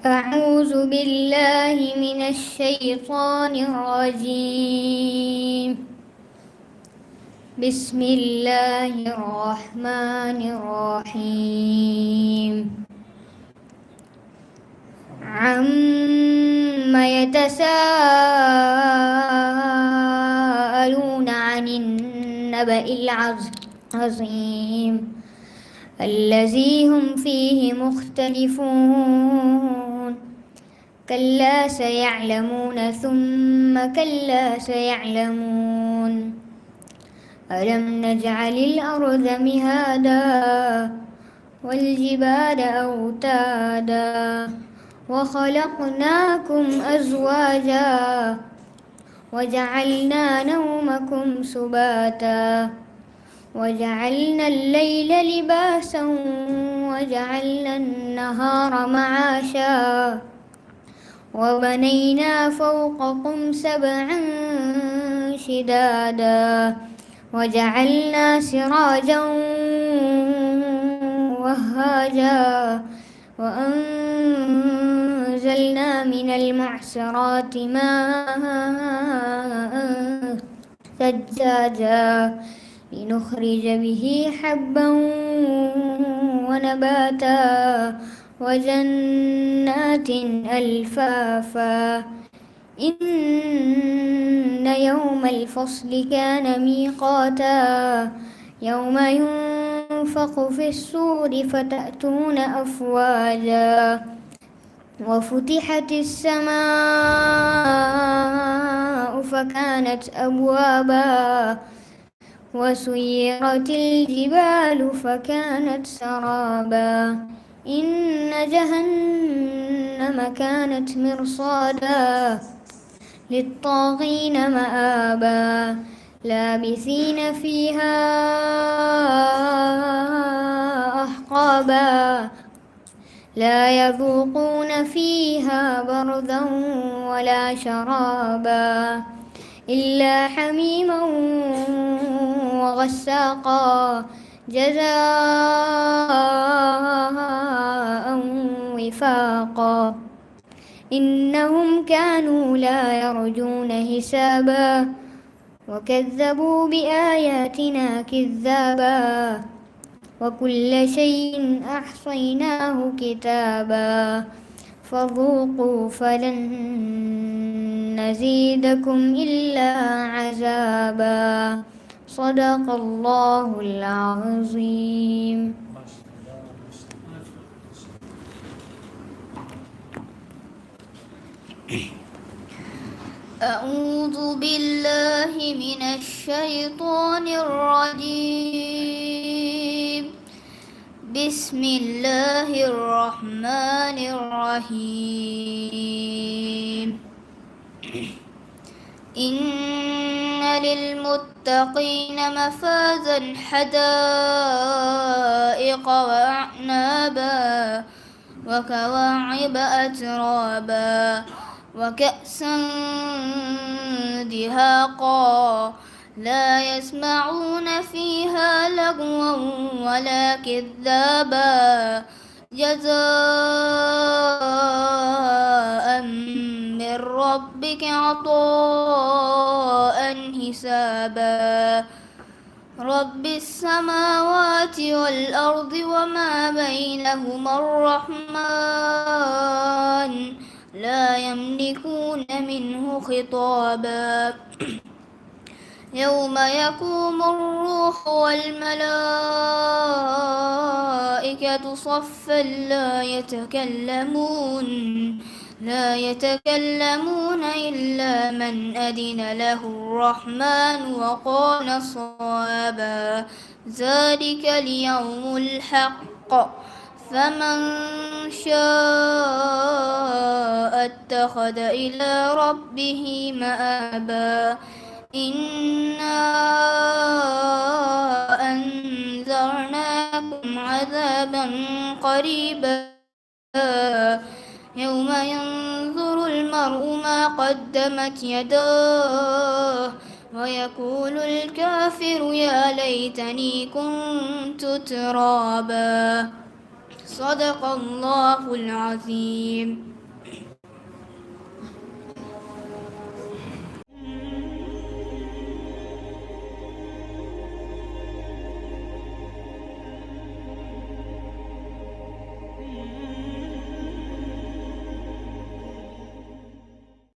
أعوذ بالله من الشيطان الرجيم. بسم الله الرحمن الرحيم. عم يتساءلون عن النبأ العظيم الذي هم فيه مختلفون. كلا سيعلمون ثم كلا سيعلمون. ألم نجعل الأرض مهادا والجبال أوتادا وخلقناكم أزواجا وجعلنا نومكم سباتا وجعلنا الليل لباسا وجعلنا النهار معاشا وبنينا فوقكم سبعا شدادا وجعلنا سراجا وهاجا وأنزلنا من المعصرات ماء ثجاجا لنخرج به حبا ونباتا وجنات ألفافا. إن يوم الفصل كان ميقاتا يوم ينفخ في الصور فتأتون أفواجا وفتحت السماء فكانت أبوابا وسيرت الجبال فكانت سرابا. إن جهنم كانت مرصادا للطاغين مآبا لابثين فيها أحقابا لا يذوقون فيها بردا ولا شرابا إلا حميما وغساقا جزاء وفاقا. إنهم كانوا لا يرجون حسابا وكذبوا بآياتنا كذابا وكل شيء أحصيناه كتابا فذوقوا فلن نزيدكم إلا عذابا. صدق الله العظيم. أعوذ بالله من الشيطان الرجيم. بسم الله الرحمن الرحيم. إن للمتقين مفازا حدائق وأعنابا وكواعب أترابا وكأسا دهاقا لا يسمعون فيها لغوا ولا كذابا جزاء من ربك عطاء حسابا. رب السماوات والأرض وما بينهما الرحمن لا يملكون منه خطابا. يوم يقوم الروح والملائكة صفا لا يتكلمون إلا من أذن له الرحمن وقال صوابا. ذلك اليوم الحق فمن شاء اتخذ إلى ربه مآبا. إنا أنذرناكم عذابا قريبا يوم ينظر المرء ما قدمت يداه ويقول الكافر يا ليتني كنت ترابا. صدق الله العظيم.